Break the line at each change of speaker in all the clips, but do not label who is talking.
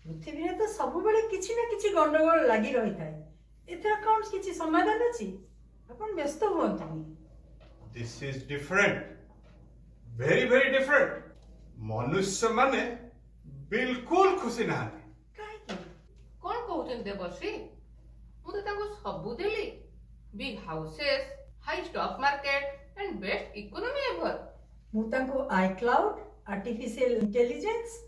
पृथ्वी तो सब बेले किछि ना किछि गंडगोल लगी रही थाए एथर कौन किछि समाधान अछि अपन व्यस्त हुअंतुनी
This is different. Very very different. मनुष्य माने बिल्कुल खुशी नाहांती.
काहे
कौन कहते देवर्षी मुझे सबू देली big houses high stock market and best economy ever
मुतांको आई क्लाउड आर्टिफिशियल इंटेलिजेंस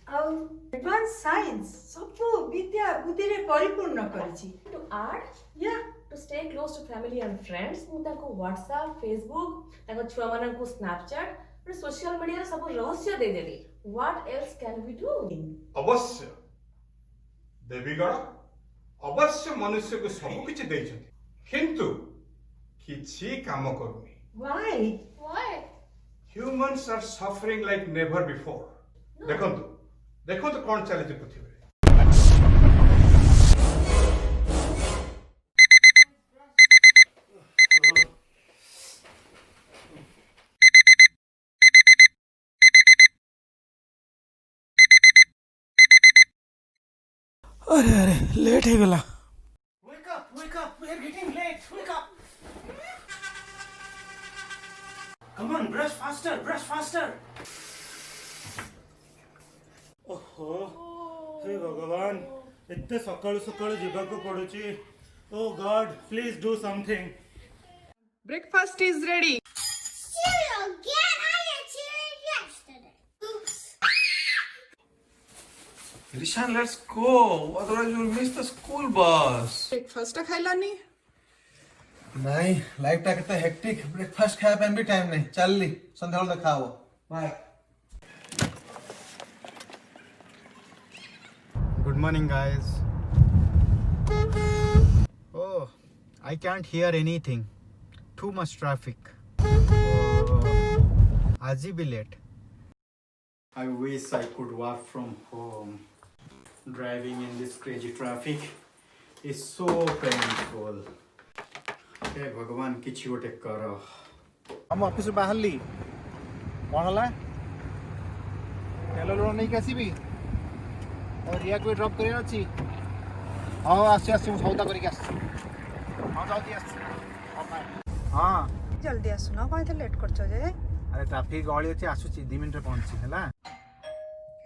आउ एडवांस साइंस सब विद्या बुद्धि रे परिपूर्ण करिछि
To add,
या
to stay close to family and friends, ମୁଁ ତାଙ୍କୁ WhatsApp, Facebook, ତାଙ୍କ ଛୁଆମାନଙ୍କୁ Snapchat, ଗୋଟେ social media ରେ ସବୁ ରହସ୍ୟ ଦେଇଦେଲି. What else can we do?
अवश्य देवीगण अवश्य मनुष्य को सब किछि दैछथि किंतु किछि काम करूनी.
Why
Why?
Humans are suffering like never before. देखंतु देखंतु कोन चले पृथ्वी रे.
अरे अरे लेट हो गला.
Wake up, we are getting late, wake up. Come on, brush faster. ओहो हे भगवान इतने सकाळू सकाळू जीवाको पडुची. Oh God please do something.
Breakfast is ready.
Cereal again? I had cereal yesterday. Oops.
Rishan, let's go. Otherwise you'll miss the school bus.
Breakfast खाइलानी.
नहीं life टा कितना हेक्टिक. ब्रेकफास्ट खाया पे भी टाइम नहीं. चल ली संध्या वाला खाओ. Bye.
Good morning, guys. Oh, I can't hear anything. Too much traffic. Oh, आज ही भी late. I wish I could work from home. Driving in this crazy traffic is so painful. हे भगवान किछि गोटे करो. हम ऑफिस बाहरली. कौन हला? तेल लोन नहीं कैसी और रिया को ड्रॉप करे अछि. हां आसी सौदा करिक आस. हां जल्दी आस. हां
जल्दी आसुना कहीं तो लेट कर जे.
अरे ट्रैफिक गहली अछि आसुची 2 मिनिट पहुंची हला.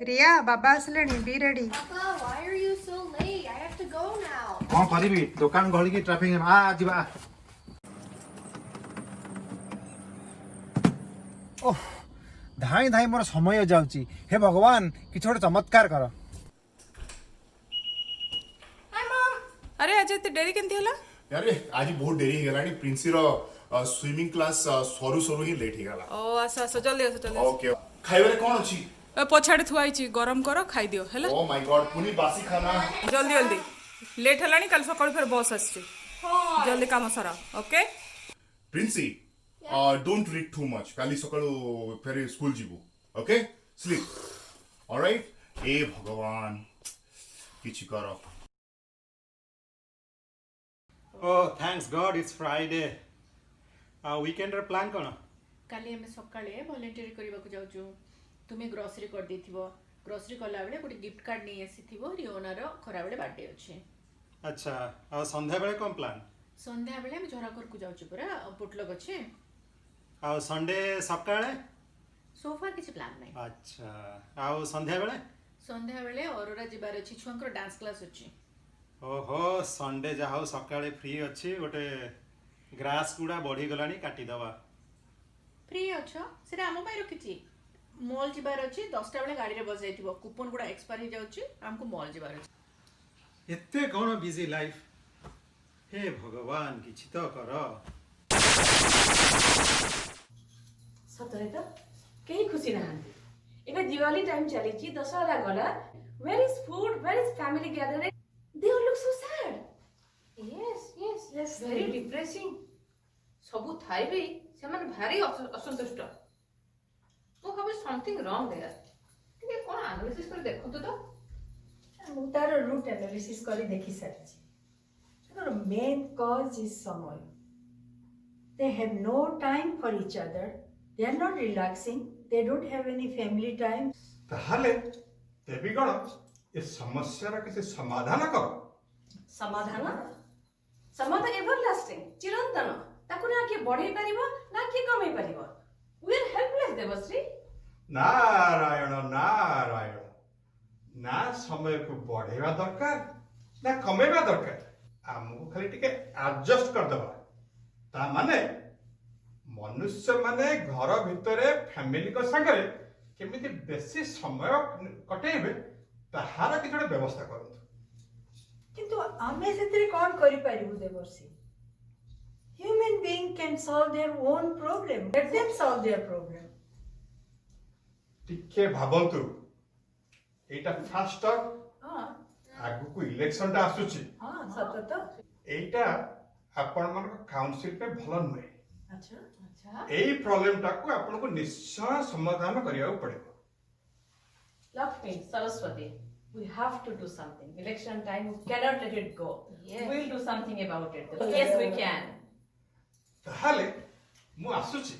रिया बाबा असलेनी be ready.
Papa, why are you so late? I have to go now.
कौन करिबी दुकान गहली की ट्रैफिक आ जिबा. ओह धाई धाई मोर समय जाउची. हे भगवान किछ छोटे चमत्कार करो.
अरे अजय ते डेरी केंती हला.
अरे आज बहुत देरी हो गलानी. प्रिंसी रो स्विमिंग क्लास सरू सरू ही लेट हो गला.
ओ आसा आसा जल्दी आसा जल्दी.
ओके खाइबारे कोन अछि?
पछाड़े थुआइची गरम करो खाई दियो हैला.
ओ माय गॉड पुनी बासी खाना.
जल्दी जल्दी लेट हलानी कल सकाळ फिर बस आछी. जल्दी काम सारा. Okay
Princy don't read too much. काली सकाळू फेर स्कूल जीवो. Okay sleep alright. ए भगवान किछि करो.
Oh, thanks God it's Friday. Weekend रे प्लान कोन?
काली हमें सकाळे वॉलंटियर करबाकू जाउछु. तुमे ग्रोसरी कर देथिबो. ग्रोसरी कला बेले गोटे गिफ्ट कार्ड नै आसीथिबो. रियोना रो खरा बेले बर्थडे अछि.
अच्छा आ संध्या बेले कोन प्लान?
संध्या बेले हम झराकर को जाउछु पुरा पुटलक अछि.
आ संडे सकाळे?
सोफा किछि प्लान नै.
अच्छा आ संध्या बेले?
संध्या बेले अरोरा जिबार अछि. छुआंकर डांस क्लास अछि.
ओहो संडे जाहो सकाळे फ्री अछि. गोटे ग्रास गुडा बढ़ी गलानी काटी दवा.
फ्री अछो सेटा हम पय रखिछि. मॉल जिबार अछि. 10टा बेले गाड़ी रे बस जाइथिबो. कूपन गुडा एक्सपायर हो जाउछि. हमको मॉल जिबार अछि.
एते कोन बिजी लाइफ. हे भगवान किछि तो करो.
सतरे तो कहीं खुशी नाहांती. एबे दिवाली टाइम चलीची. दशहरा गला. Where is food? Where is family gathering? They all look so sad. Yes.
very depressing. सबु थाई भी से माने भारी असंतुष्ट. तो भाबे समथिंग रॉन्ग देयर. ठीक है कोन एनालिसिस कर देखो तो.
मु तार रूट एनालिसिस करी देखि सारिछि. तर मेन कॉज इज समय. They have no time for each other. They are not relaxing. They don't have any family time.
ताहाले देवीगण ଏ ସମସ୍ୟାର କିଛି ସମାଧାନ କର।
ସମାଧାନ ସମାଧାନ ଏଭରଲାଷ୍ଟିଂ ଚିରନ୍ତନ ତାକୁ ନା କିଏ ବଢେଇ ପାରିବ ନା କିଏ କମେଇ ପାରିବ we are helpless Debashree
Narayan Narayan ନା ସମୟକୁ ବଢେଇବା ଦରକାର ନା କମେଇବା ଦରକାର ଆମକୁ ଖାଲି ଟିକେ ଆଡଜଷ୍ଟ କରିଦେବା ତା ମାନେ ମନୁଷ୍ୟ ମାନେ ଘର ଭିତରେ ଫ୍ୟାମିଲିଙ୍କ ସାଙ୍ଗରେ କେମିତି ବେଶୀ ସମୟ କଟେଇବେ ତାହାର କିଛି ଗୋଟେ ବ୍ୟବସ୍ଥା କରନ୍ତୁ।
କିନ୍ତୁ ଆମେ ସେଥିରେ କ'ଣ କରିପାରିବୁ ଦେବର୍ଷି? Human being can solve their own problem. Let them solve their problem.
ଟିକେ ଭାବନ୍ତୁ ଏଇଟା ଫାଷ୍ଟ
ହଁ
ଆଗକୁ ଇଲେକ୍ସନଟା ଆସୁଛି
ହଁ ସତ ତ।
ଏଇଟା ଆପଣମାନଙ୍କ କାଉନସିଲ ପାଇଁ ଭଲ ନୁହେଁ।
ଆଚ୍ଛା
ଆଚ୍ଛା
ଏଇ ପ୍ରୋବ୍ଲେମଟାକୁ ଆପଣଙ୍କୁ ନିଶ୍ଚୟ ସମାଧାନ କରିବାକୁ ପଡ଼ିବ।
Lakshmi Saraswati we have to do something election time we cannot let it go
Yes.
we'll do something about it yes we can
ତାହେଲେ ମୁଁ ଆସୁଛି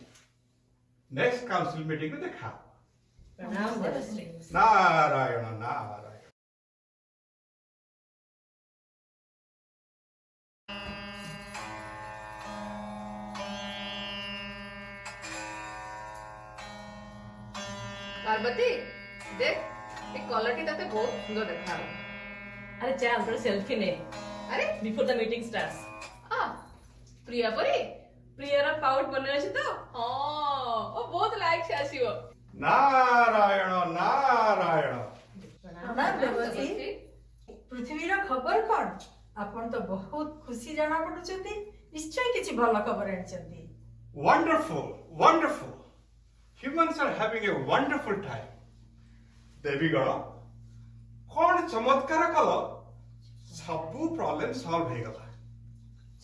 ନେକ୍ସଟ କାଉନସିଲ ମିଟିଂରେ ଦେଖା ହବ।
ପ୍ରଣାମ ଦେବଶ୍ରୀ
ନାରାୟଣ ନାରାୟଣ
ପାର୍ବତୀ ଦେଖ ଏ କଲରଟି ତତେ ବହୁତ ସୁନ୍ଦର ଦେଖାହବ।
ଆରେ ଚାଲ ଗୋଟେ ସେଲ୍ଫି ନେ
ଆରେ
before the meeting starts
ଆ ପ୍ରିୟା ପରି
ପ୍ରିୟାର ପାଉଟ୍ ମନେ ଅଛି ତ
ହଁ ଓ ବହୁତ ଲାଇକ୍ସ ଆସିବ।
ନାରାୟଣ ନାରାୟଣ
ପ୍ରଣାମ ଦେବର୍ଷି। ପୃଥିବୀର ଖବର କ'ଣ? ଆପଣ ତ ବହୁତ ଖୁସି ଜଣା ପଡୁଛନ୍ତି। ନିଶ୍ଚୟ କିଛି ଭଲ ଖବର ଆଣିଛନ୍ତି।
wonderful wonderful humans are having a wonderful time। ଦେବୀଗଣ କ'ଣ ଚମତ୍କାର କଲ ସବୁ ପ୍ରୋବ୍ଲେମ ସଲ୍ଭ ହେଇଗଲା।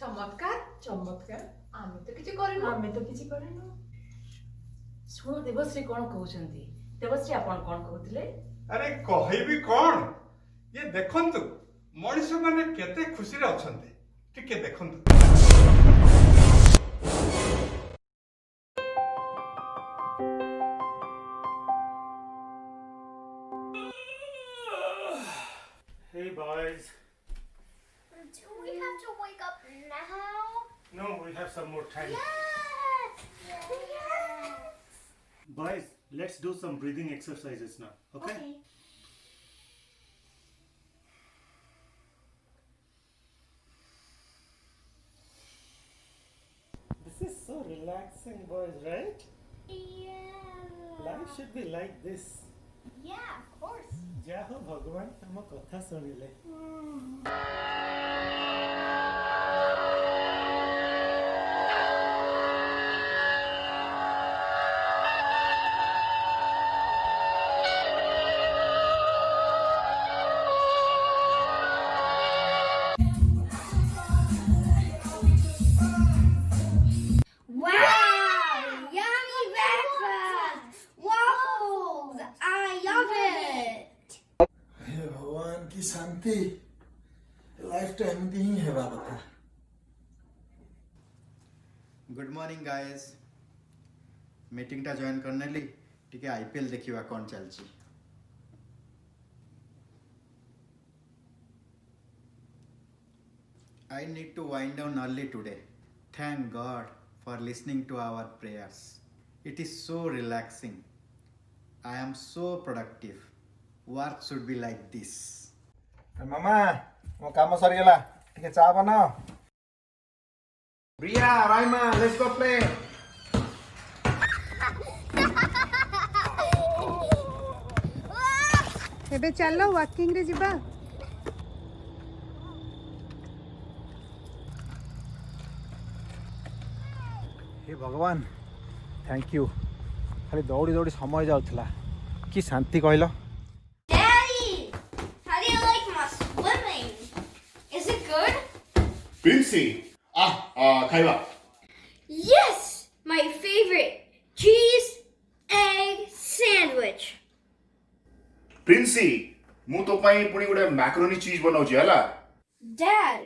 ଚମତ୍କାର
ଚମତ୍କାର
ଆମେ ତ କିଛି କରିନୁ।
ଆମେ ତ କିଛି କରିନୁ।
ଶୁଣ ଦେବଶ୍ରୀ କ'ଣ କହୁଛନ୍ତି ଦେବଶ୍ରୀ ଆପଣ କ'ଣ କହୁଥିଲେ
ଆରେ କହିବି କ'ଣ ଇଏ ଦେଖନ୍ତୁ ମଣିଷ ମାନେ କେତେ ଖୁସିରେ ଅଛନ୍ତି ଟିକେ ଦେଖନ୍ତୁ।
Hey boys.
Do we have to wake up now?
No, we have some more time.
Yes! Yes!
Boys, let's do some breathing exercises now. Okay? This is so relaxing, boys, right?
Yeah.
Life should be like this.
Yeah, of course.
ଯାହା ହଉ ଭଗବାନ ଆମ କଥା ଶୁଣିଲେ।
Wow! Yummy breakfast! Waffles! I love it!
हे भगवान की शांति life टा एमती ही हेबा କଥା।
गुड मॉर्निंग गाइस मीटिंग टा जॉइन करने ली टिके आईपीएल देखिवा कोन चलची। I need to wind down early today. Thank God for listening to our prayers. It is so relaxing. I am so productive. Work should be like this.
ମାମା ମୋ କାମ ସରିଗଲା ଟିକେ ଚା ବନାଅ। Priya Raima let's go play.
ଏବେ ଚାଲ ୱାକିଂରେ ଯିବା।
हे भगवान थैंक यू खाली दौड़ी दौड़ी समय जाउथला कि शांति कहलो।
Daddy! How do you like my swimming? Is it good?
Princey, ଖାଇବା।
Yes! My favorite! Cheese, egg, sandwich.
Princy ମୁଁ ତୋ ପାଇଁ ପୁଣି ଗୋଟେ ମ୍ୟାକ୍ରୋନି ଚିଜ ବନାଉଛି ହେଲା।
Dad,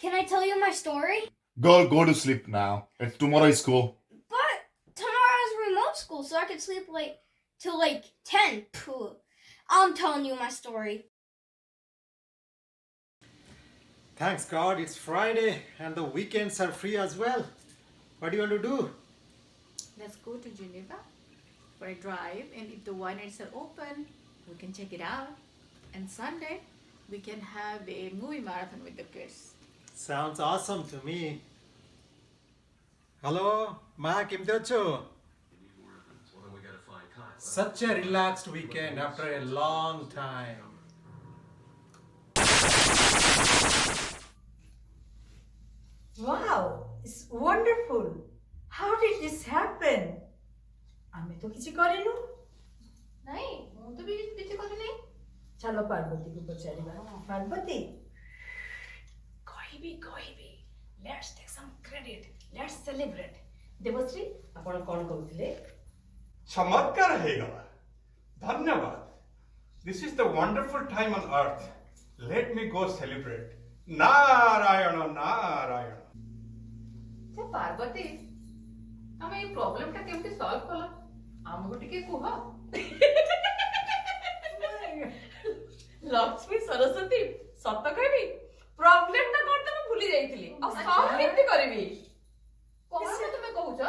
can I tell you my story?
Go to sleep now. Tomorrow is school.
But tomorrow's remote school, so I can sleep till 10. Pooh. I'm telling you my story.
Thanks God, it's Friday and the weekends are free as well. What do you want to do?
Let's go to Geneva for a drive, and if the wineries are open, we can check it out. And Sunday, we can have a movie marathon with the kids.
Sounds awesome to me. Hello, Ma, केमते हो? Such a relaxed weekend after a long time.
Wow, it's wonderful. How did this happen? ଆମେ ତ କିଛି କରିନୁ।
ନାଇଁ ମୁଁ ତ ବି କିଛି କରିନି।
ଚାଲ ପାର୍ବତୀକୁ ପଚାରିବା। ପାର୍ବତୀ,
କହିବି let's take some credit, let's celebrate. Debashree, ଆପଣ କ'ଣ କହୁଥିଲେ?
चमत्कार ହେଇଗଲା। ଧନ୍ୟବାଦ। This is the wonderful time on earth. Let me go celebrate. Narayan Narayan.
ସେ ପାର୍ବତୀ ତମେ ଏଇ ପ୍ରୋବ୍ଲେମ ଟା କେମିତି ସଲ୍ଭ କଲ ଆମକୁ ଟିକେ କୁହ।
ଲକ୍ଷ୍ମୀ ସରସ୍ୱତୀ, ସତ କହିବି ପ୍ରୋବ୍ଲେମ ଟା କ'ଣ ତ ମୁଁ ଭୁଲି ଯାଇଥିଲି। ଆଉ ସଲ୍ଭ କେମିତି କରିବି?
କଣ ତମେ କହୁଛ?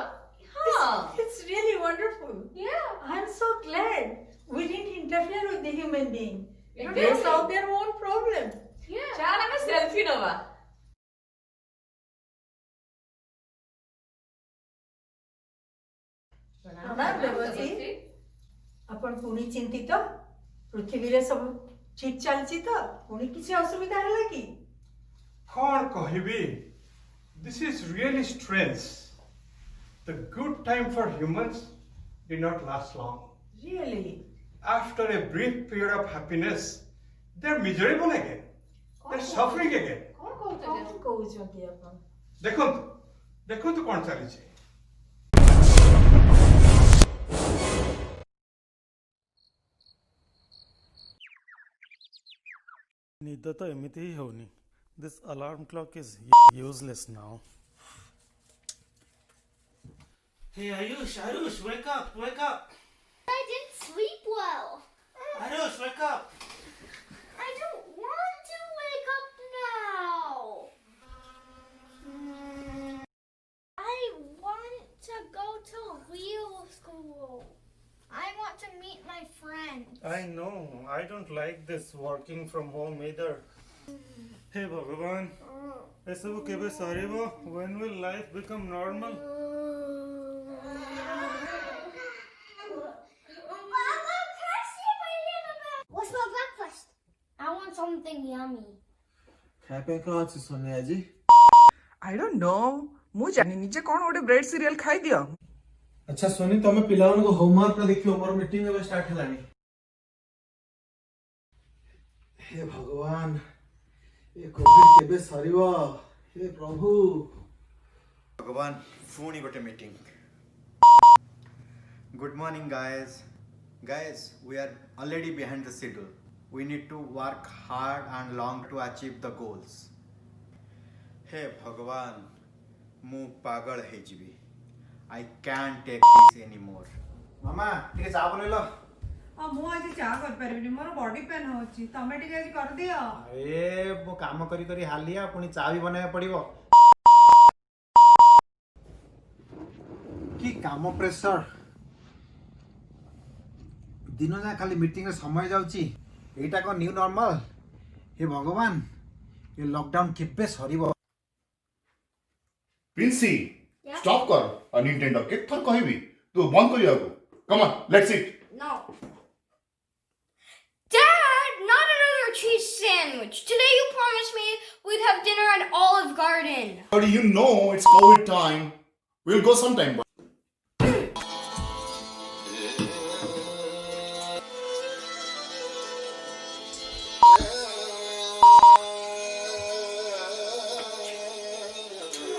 It's really wonderful.
Yeah.
I'm so glad we didn't interfere with the human being.
Exactly.
They solve their own problem.
Yeah.
ଚାଲ ଆମେ ସେଲ୍ଫି ନବା।
ପ୍ରଣାମ ଦେବଶ୍ରୀ। ଆପଣ ପୁଣି ଚିନ୍ତିତ? ପୃଥିବୀରେ ସବୁ ଠିକ ଚାଲିଛି ତ? ପୁଣି କିଛି ଅସୁବିଧା ହେଲା କି?
କଣ କହିବି? This is really strange. The good time for humans did not last long.
Really?
After a brief period of happiness, they're miserable again. They're suffering again.
କଣ କହୁଛ?
କଣ କହୁଛନ୍ତି ଆପଣ?
ଦେଖନ୍ତୁ କଣ ଚାଲିଛି।
ନିଦ ତ ଏମିତି ହିଁ ହଉନି। This alarm clock is useless now. Hey Ayush, wake up, wake up.
I didn't sleep well.
Ayush, wake up.
I don't want to wake up now. I want to go to real school. I want to meet my friends.
I know, I don't like this working from home either. Hey Bhagavan, ଏସବୁ କେବେ ସରିବ? When will life become normal?
What's for breakfast? I want something yummy.
ଖାଇବା ପାଇଁ କ'ଣ ଅଛି Sony ଆଜି?
I don't know. ମୁଁ ଜାଣିନି ଯେ କ'ଣ ଗୋଟେ ବ୍ରେଡ୍ ସିରିଏଲ୍ ଖାଇଦିଅ।
ଆଚ୍ଛା ସୋନି, ତମେ ପିଲାମାନଙ୍କୁ ହୋମୱାର୍କଟା ଦେଖିବ, ମୋର ମିଟିଂ ଏବେ ଷ୍ଟାର୍ଟ ହେଲାଣି। ହେ ଭଗବାନ, ଏ କୋଭିଡ କେବେ ସରିବ? ହେ ପ୍ରଭୁ।
भगवान पुणी गोटे meeting. Good morning guys, we are already behind the schedule. We need to work hard and long to achieve the goals. हे भगवान, मु पागल है जीवी। I can't take this anymore. मामा ଟିକେ ଚା ବନେଇଲ।
ମୁଁ ଆଜି ଚା କରିପାରିବିନି, ମୋର ବଡି ପେନ୍ ହଉଛି, ତମେ ଟିକେ ଆଜି କରିଦିଅ।
ଏ ମୁଁ କାମ କରି କରି ହାଲିଆ, ପୁଣି ଚା ବି ବନେଇବା ପଡିବ। କି କାମ ପ୍ରେସର, दिन जा खाली मीटिंग समय जाउची। एटा को न्यू नॉर्मल? हे भगवान, ये लॉकडाउन केबे सरीबो?
प्रिंसी स्टॉप कर अनइंटेंड के थर कहबी तू बंद करिया को। Come on let's eat.
No. Dad, not another cheese sandwich. Today you promised me we'd have dinner at Olive Garden.
How do you know it's COVID time? We'll go sometime.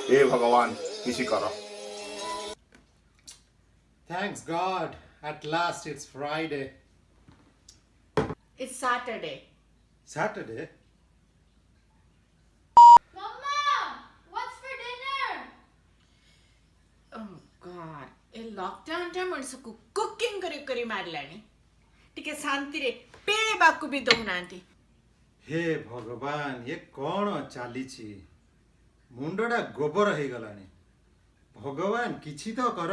हे भगवान किसी करो।
Thanks God, at last it's Friday.
It's Saturday.
Saturday?
Mama, what's for dinner?
Oh God, A lockdown टा मଣିଷକୁ cooking କରି କରି ମାରିଲାଣି। ଟିକେ ଶାନ୍ତିରେ ପେଇବାକୁ ବି ଦଉନାହାନ୍ତି।
हे भगवान ये कौन चालीची मुंडटा गोबर हो गलानी भगवान किछि तो कर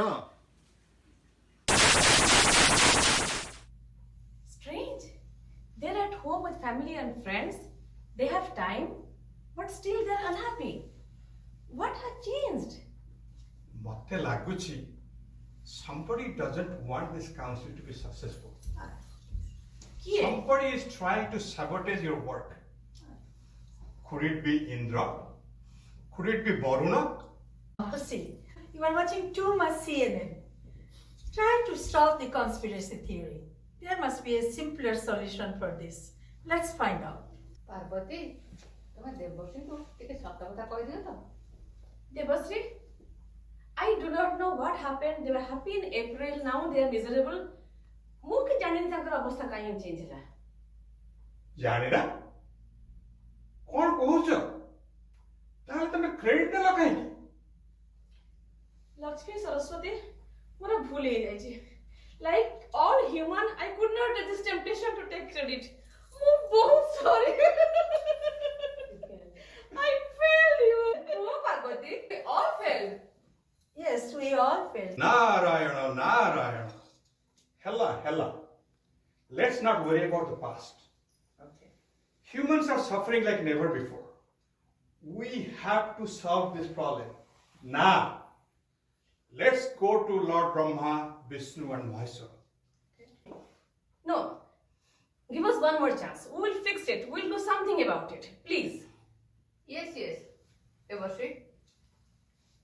Strange. They're at home with family and friends. They have time, but still they're unhappy. What has changed?
मते लागुची somebody doesn't want this council to be successful.
Kiye?
Somebody is trying to sabotage your work. Could it be Indra? Could it be Varuna?
See, you are watching too much CNN. Try to solve the conspiracy theory. There must be a simpler solution for this. Let's find out.
Parvati ତମେ ଦେବଶ୍ରୀଙ୍କୁ ଟିକେ ସତ କଥା କହିଦିଅ ତ।
Devasri, I do not know what happened. They were happy in April. Now they are miserable. ମୁଁ କି ଜାଣିନି ତାଙ୍କର ଅବସ୍ଥା କାହିଁ ଚେଞ୍ଜ ହେଲା।
ଜାଣିନା କଣ କହୁଛ ତାହେଲେ ତମେ କ୍ରେଡିଟ ନେଲ କାହିଁକି?
ଲକ୍ଷ୍ମୀ ସରସ୍ୱତୀ ମୋର ଭୁଲ ହେଇଯାଇଛି। Like all human, I could not resist temptation to take credit. ମୁଁ ବହୁତ sorry. I failed you. No, Parvati, we all failed.
Yes, we all failed.
Narayana, Narayana. Hella. Let's not worry about the past.
Okay.
Humans are suffering like never before. We have to solve this problem now. Let's go to Lord Brahma, Vishnu and Maheshwara.
No. Give us one more chance. We will fix it. We'll do something about it. Please.
Yes, Debashree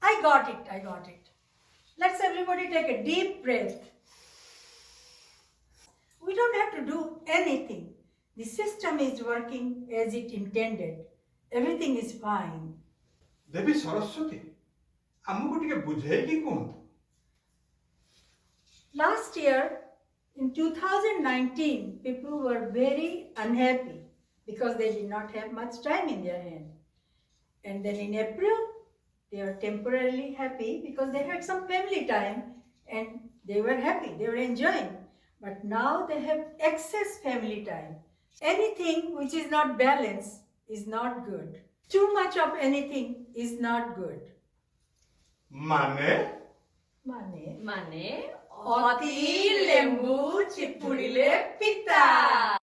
I got it. Let's everybody take a deep breath. We don't have to do anything. The system is working as it intended. Everything is fine.
ଦେବୀ ସରସ୍ୱତୀ ଆମକୁ ଟିକେ ବୁଝେଇକି କୁହନ୍ତୁ।
Last year, in 2019, people were very unhappy because they did not have much time in their hand. And then in April, they were temporarily happy because they had some family time and they were happy, they were enjoying. But now they have excess family time. Anything which is not balanced is not good. Too much of anything is not good.
ମାନେ
Mane.
ମାନେ
ଅତି ଲେମ୍ବୁ ଚିପୁଡ଼ିଲେ ପିତା।